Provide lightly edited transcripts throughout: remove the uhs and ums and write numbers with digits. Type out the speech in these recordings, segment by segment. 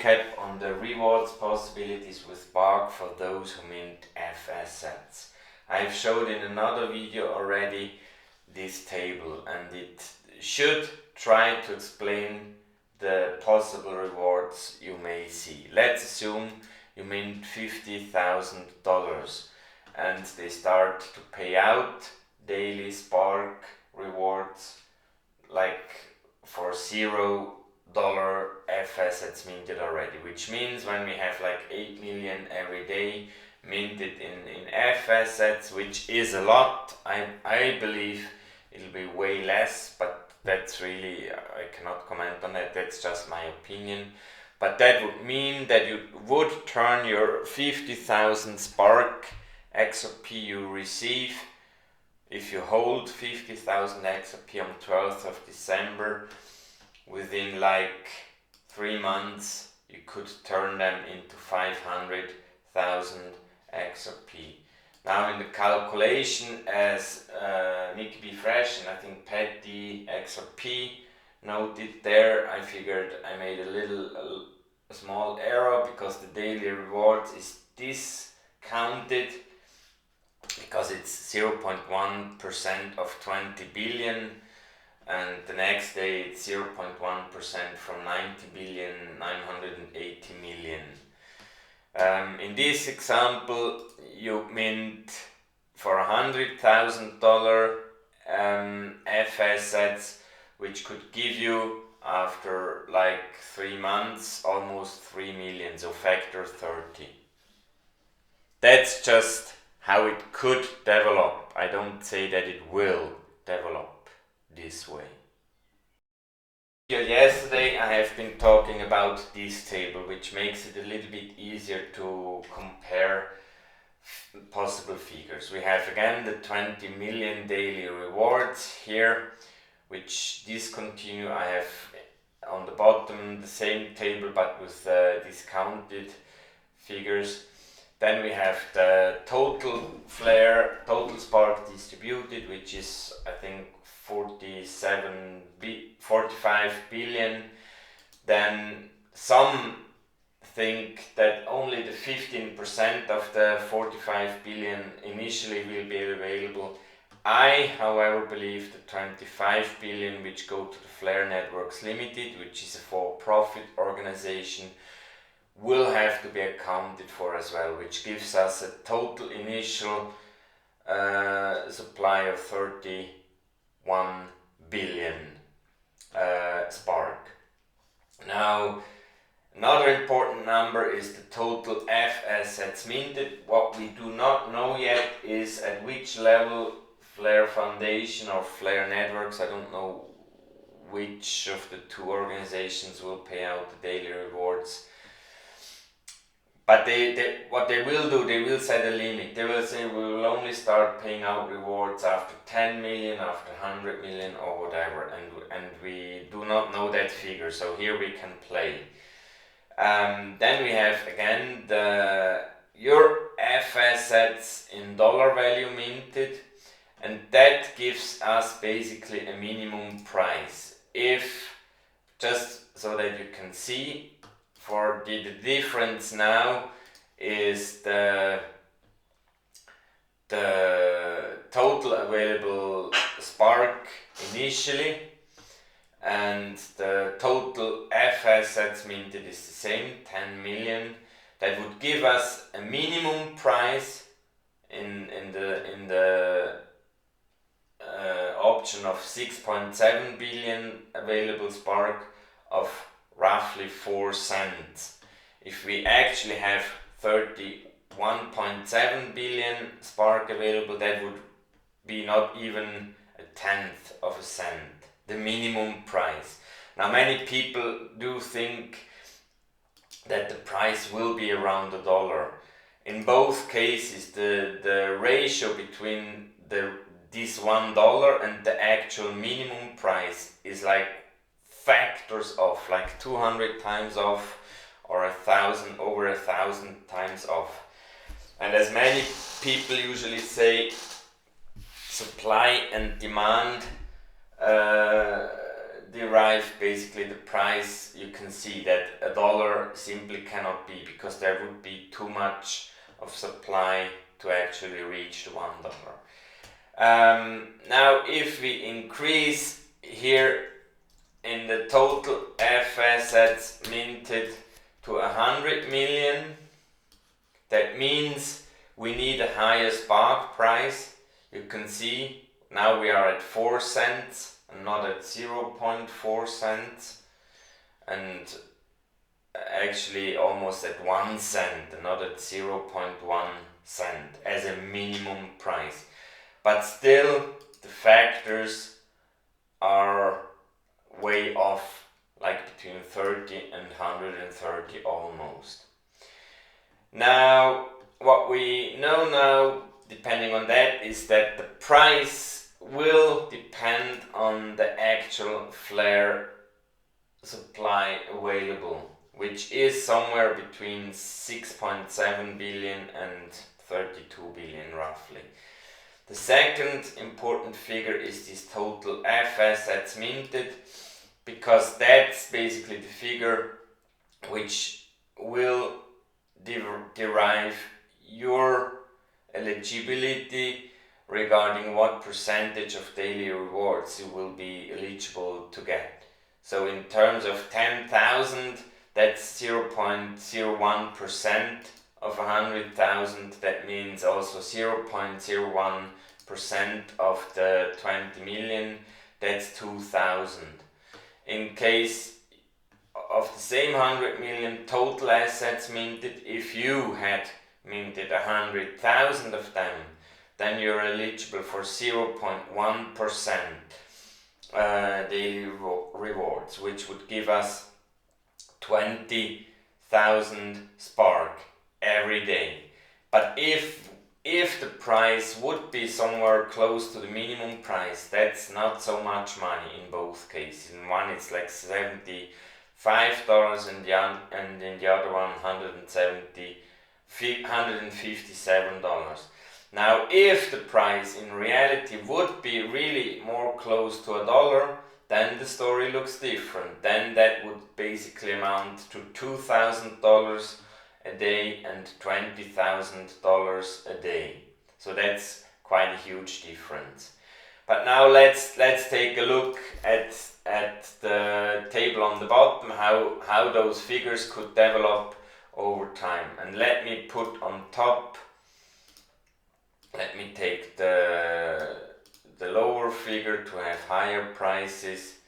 recap on the rewards possibilities with Spark for those who mint F assets. I've showed in another video already this table, and it should try to explain the possible rewards you may see. Let's assume you mint $50,000 and they start to pay out daily Spark rewards like for $0 F assets minted already, which means when we have like 8 million every day minted in F assets, which is a lot. I believe it'll be way less, but that's really, I cannot comment on that, that's just my opinion. But that would mean that you would turn your 50,000 Spark XRP you receive, if you hold 50,000 XRP on 12th of December, within like 3 months you could turn them into 500,000 XRP. Now in the calculation, as Nicky B. Fresh and I think Petty XRP noted there, I figured I made a small error because the daily reward is discounted because it's 0.1% of 20 billion, and the next day it's 0.1% from 90,980 million. In this example, you mint for $100,000 F assets, which could give you, after like 3 months, almost 3 million, so factor 30. That's just how it could develop. I don't say that it will develop this way. Yesterday I have been talking about this table, which makes it a little bit easier to compare possible figures. We have again the 20 million daily rewards here, which discontinue. I have on the bottom the same table but with discounted figures. Then we have the total Spark distributed, which is I think 45 billion. Then some think that only the 15% of the 45 billion initially will be available. I, however, believe the 25 billion which go to the Flare Networks Limited, which is a for-profit organization, will have to be accounted for as well, which gives us a total initial supply of 31 billion Spark. Now, another important number is the total F assets minted. What we do not know yet is at which level Flare Foundation or Flare Networks, I don't know which of the two organizations will pay out the daily rewards. But what they will do, they will set a limit. They will say we will only start paying out rewards after 10 million, after 100 million or whatever, and we do not know that figure, so here we can play. Then we have again your F assets in dollar value minted, and that gives us basically a minimum price. If, just so that you can see, for the difference now is the total available Spark initially, and the total F assets minted is the same, 10 million. That would give us a minimum price in the option of 6.7 billion available Spark of roughly 4 cents. If we actually have 31.7 billion Spark available, that would be not even a tenth of a cent, the minimum price. Now many people do think that the price will be around $1. In both cases, the ratio between this $1 and the actual minimum price is like factors off, like 200 times off or over 1,000 times off. And as many people usually say, supply and demand derive basically the price, you can see that a dollar simply cannot be, because there would be too much of supply to actually reach the $1. Now if we increase here in the total F assets minted to 100 million, that means we need a higher spark price. You can see now we are at 4 cents and not at 0.4 cents, and actually almost at 1 cent and not at 0.1 cent as a minimum price. But still the factors are way off, like between 30 and 130 almost. Now what we know now, depending on that, is that the price will depend on the actual flare supply available, which is somewhere between 6.7 billion and 32 billion roughly. The second important figure is this total F assets minted, because that's basically the figure which will derive your eligibility regarding what percentage of daily rewards you will be eligible to get. So in terms of 10,000, that's 0.01% of 100,000. That means also 0.01% of the 20 million, that's 2,000. In case of the same 100 million total assets minted, if you had minted 100,000 of them, then you're eligible for 0.1% daily rewards, which would give us 20,000 spark every day. But if the price would be somewhere close to the minimum price, that's not so much money in both cases. In one it's like $75 and in the other one $157. Now if the price in reality would be really more close to $1, then the story looks different. Then that would basically amount to $2,000 a day and $20,000 a day. So that's quite a huge difference. But now let's take a look at the table on the bottom, how those figures could develop over time. And let me put on top, let me take the lower figure to have higher prices,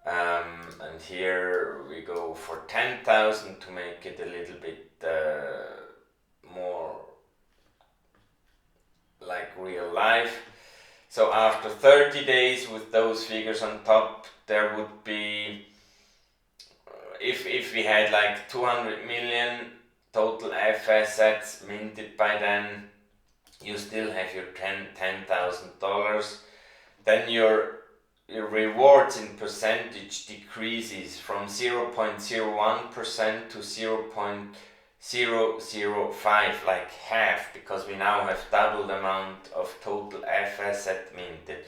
and here we go for 10,000 to make it a little bit more like real life. So after 30 days with those figures on top, there would be, if we had like 200 million total F assets minted by then, you still have your $10,000. Then your rewards in percentage decreases from 0.01% to 0.005, like half, because we now have double the amount of total F asset minted.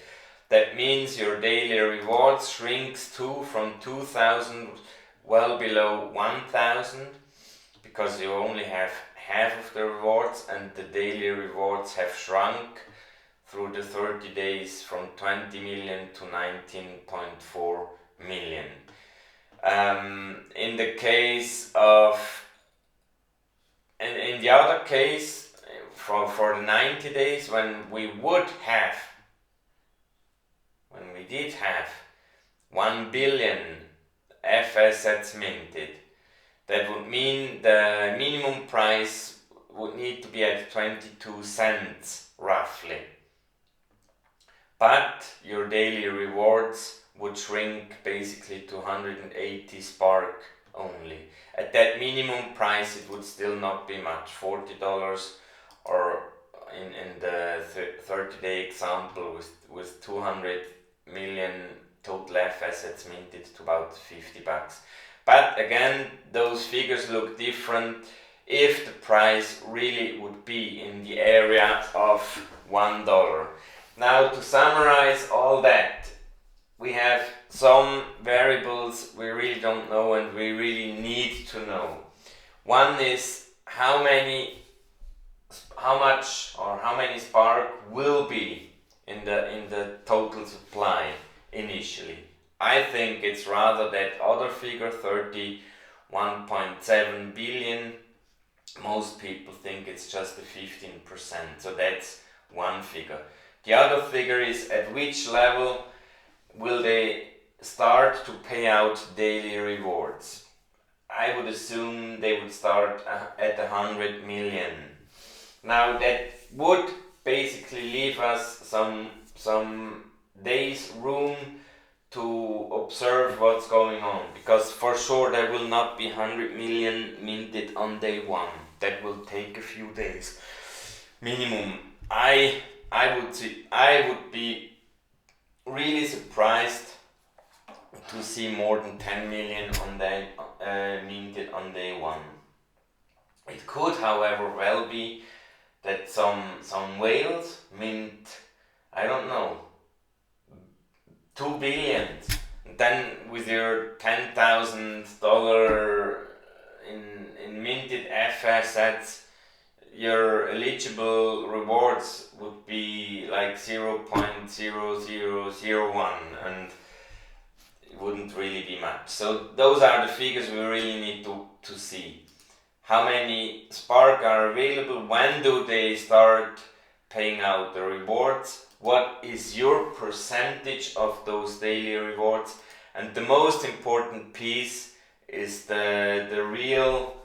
That means your daily rewards shrinks from 2,000 well below 1,000, because you only have half of the rewards, and the daily rewards have shrunk through the 30 days from 20 million to 19.4 million. In the case of, in the other case, for the 90 days, when we did have 1 billion F assets minted, that would mean the minimum price would need to be at 22 cents roughly. But your daily rewards would shrink basically to 180 spark only. At that minimum price it would still not be much, $40, or in the 30-day example with 200 million total F assets minted to about $50. But again, those figures look different if the price really would be in the area of $1. Now to summarize all that, we have some variables we really don't know and we really need to know. One is how many spark will be in the total supply initially. I think it's rather that other figure, 31.7 billion. Most people think it's just the 15%, so that's one figure. The other figure is at which level will they start to pay out daily rewards. I would assume they would start at 100 million. Now that would basically leave us some days room to observe what's going on, because for sure there will not be 100 million minted on day one. That will take a few days minimum. I would be really surprised to see more than 10 million on day minted on day one. It could, however, well be that some whales mint, I don't know, 2 billion. Then with your $10,000 in minted F assets, your eligible rewards would be like 0.0001, and it wouldn't really be much. So those are the figures we really need to see. How many Spark are available? When do they start paying out the rewards? What is your percentage of those daily rewards? And the most important piece is the real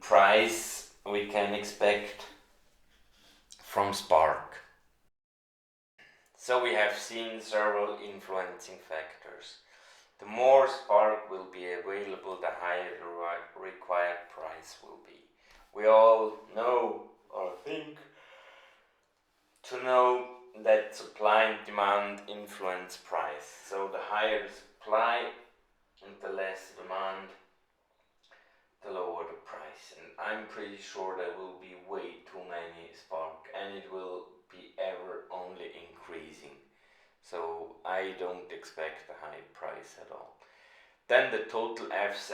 price we can expect from Spark. So we have seen several influencing factors. The more Spark will be available, the higher the required price will be. We all know, or think to know, that supply and demand influence price. So the higher the supply and the less demand, the lower the price. And I'm pretty sure there will be way too many Spark, and it will be ever only increasing. So I don't expect a high price at all. Then the total F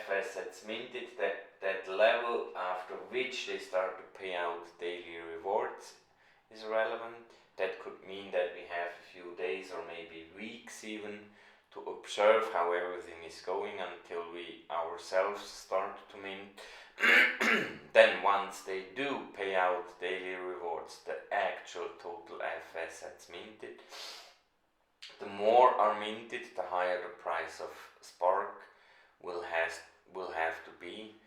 assets minted, that level after which they start to pay out daily rewards, is relevant. That could mean that we have a few days or maybe weeks even to observe how everything is going until we ourselves start to mint. Then once they do pay out daily rewards, the actual total F assets minted, the more are minted, the higher the price of Spark will have to be.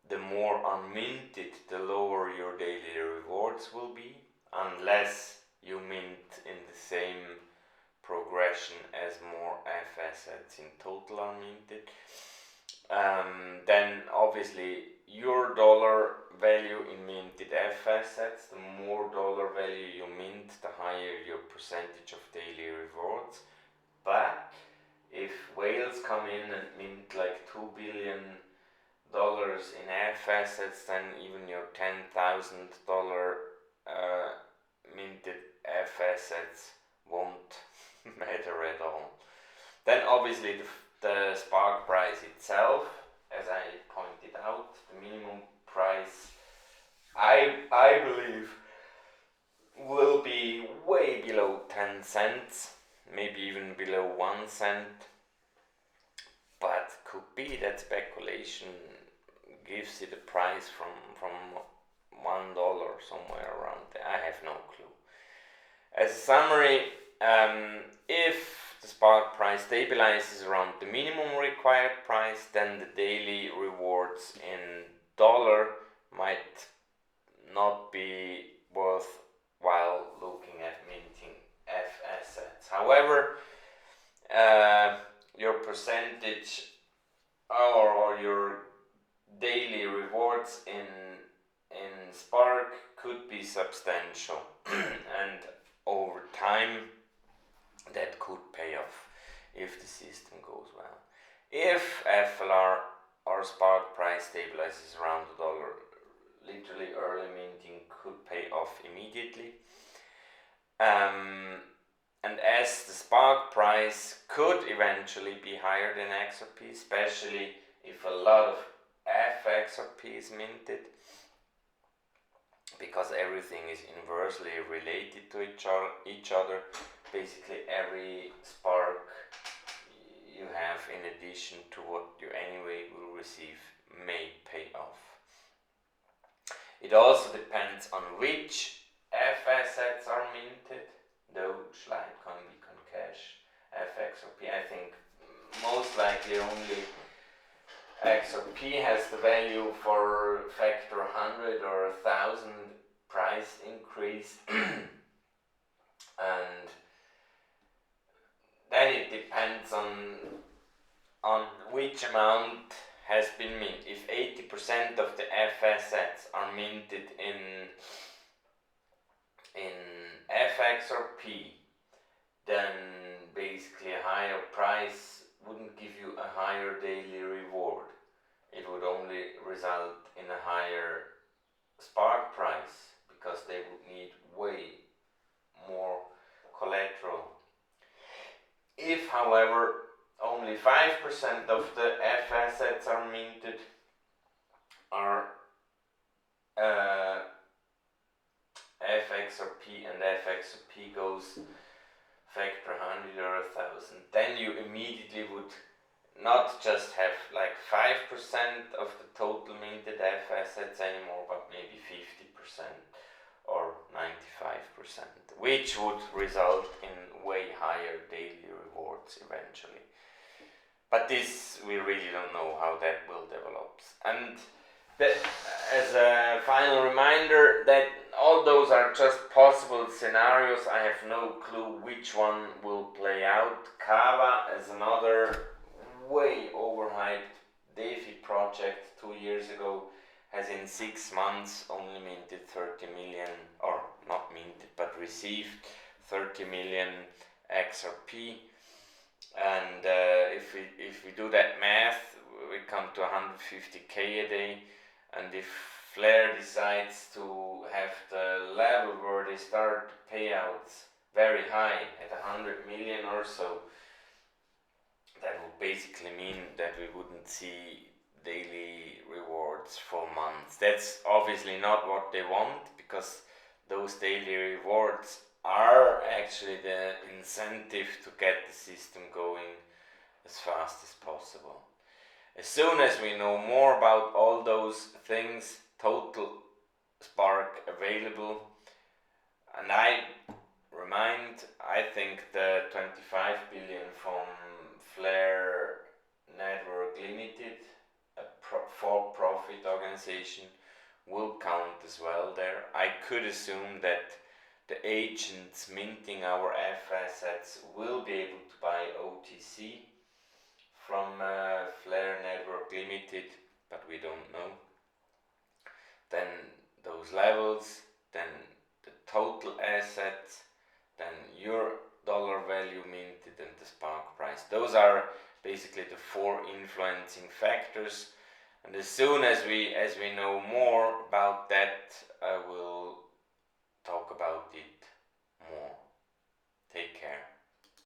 The more are minted, the lower your daily rewards will be, unless you mint in the same progression as more F assets in total are minted. Then obviously your dollar value in minted F assets, the more dollar value you mint, the higher your percentage of daily rewards. But if whales come in and mint like $2 billion in F assets, then even your $10,000 minted F assets won't matter at all. Then obviously the Spark price itself, as I pointed out, the minimum price, I believe, will be way below 10 cents, maybe even below 1 cent. But could be that speculation gives it a price from $1 somewhere around there. I have no clue. As a summary, if the Spark price stabilizes around the minimum required price, then the daily rewards in dollar might not be worthwhile looking at minting F assets. However, your percentage or your daily rewards in Spark could be substantial and over time that could pay off if the system goes well. If FLR or Spark price stabilizes around the dollar, literally early minting could pay off immediately. and as the spark price could eventually be higher than XRP, especially if a lot of FXRP is minted, because everything is inversely related to each other. Basically every spark you have in addition to what you anyway will receive may pay off. It also depends on which F assets are minted. Doge, Litecoin, Bitcoin Cash, FXRP. I think most likely only XRP has the value for factor 100 or 1000 price increase. And then it depends on which amount has been minted. If 80% of the F assets are minted in FXRP, then basically a higher price wouldn't give you a higher daily reward. It would only result in a higher spark price, because they would need way more collateral. If, however, only 5% of the F assets are minted, are FXRP, and FXRP goes factor 100 or 1000, then you immediately would not just have like 5% of the total minted F assets anymore, but maybe 50% or 95%, which would result in way higher daily rewards eventually. But this, we really don't know how that will develop. And as a final reminder, that all those are just possible scenarios. I have no clue which one will play out. Kava is another way overhyped DeFi project 2 years ago, has in 6 months only minted 30 million, or not minted, but received 30 million XRP. And if we do that math, we come to 150k a day. And if Flare decides to have the level where they start payouts very high at 100 million or so, that would basically mean that we wouldn't see daily rewards for months. That's obviously not what they want, because those daily rewards are actually the incentive to get the system going as fast as possible. As soon as we know more about all those things, total spark available, and I think the 25 billion from Flare Network Limited, a for-profit organization, will count as well there. I could assume that the agents minting our F assets will be able to buy OTC from Flare Network Limited, but we don't know. Then those levels, then the total assets, then your dollar value minted, and the spark price. Those are basically the 4 influencing factors. And as soon as we know more about that, I will talk about it more. Take care.